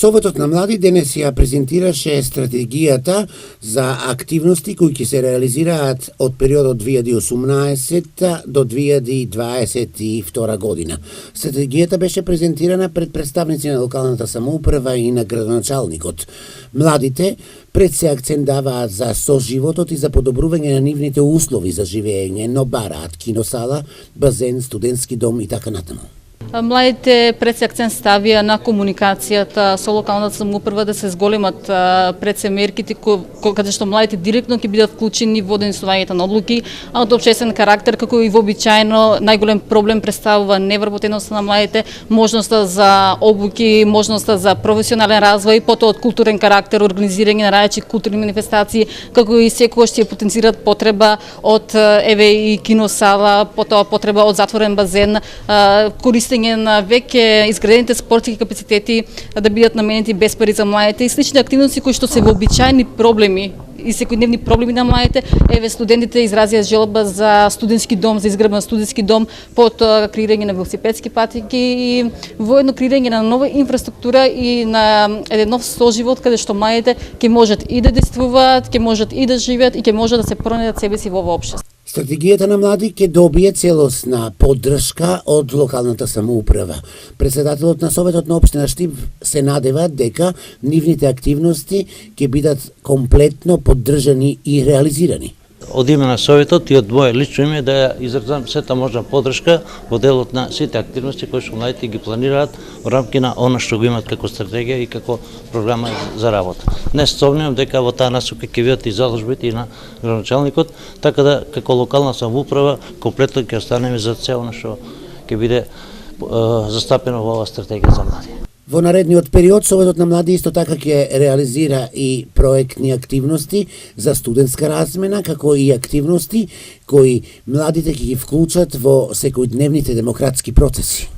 Советот на млади денес ја презентираше стратегијата за активности кои ќе се реализираат од периодот 2018 до 2022 година. Стратегијата беше презентирана пред представници на локалната самоуправа и на градоначалникот. Младите пред се акцент даваат за соживотот и за подобрување на нивните услови за живење, но бараат киносала, базен, студентски дом и така натаму. Младите пред се акцент ставија на комуникацијата со локалната самоуправа, да се зголемат пред се мерките каде што младите директно ќе бидат вклучени во донесувањето на одлуки, а од општествен карактер, како и вообичаено најголем проблем представува невработеноста на младите, можноста за обуки, можноста за професионален развој, потоа од културен карактер, организирање на различни културни манифестации, како и секогаш ќе потенцираат потреба од и киносала, потоа потреба од затворен базен, користење на веќе изградените спортски капацитети да бидат наменети без пари за младите и слични активности кои што се вообичаени проблеми и секојдневни проблеми на младите. Студентите изразија желба за студентски дом, за изградба на студентски дом, потоа креирање на велосипедски патеки и воедно креирање на нова инфраструктура и на еден нов соживот каде што младите ќе можат и да действуваат, ќе можат и да живеат и ќе можат да се пронајдат себе си во овој општество. Стратегијата на млади ќе добие целосна поддршка од локалната самоуправа. Председателот на Советот на општина Штип се надева дека нивните активности ќе бидат комплетно поддржани и реализирани. Од име на Советот и од моје лично име да ја изразам сета можна поддршка во делот на сите активности кои што младите ги планираат во рамки на она што го имаат како стратегија и како програма за работа. Днес сомневам дека во таа насока ќе бидат и заложбите и на градоначалникот, така да како локална самоуправа комплетно ќе останеме за цело што ќе биде застапено во оваа стратегија за млади. Во наредниот период Советот на млади исто така ќе реализира и проектни активности за студентска размена, како и активности кои младите ќе ги вклучат во секојдневните демократски процеси.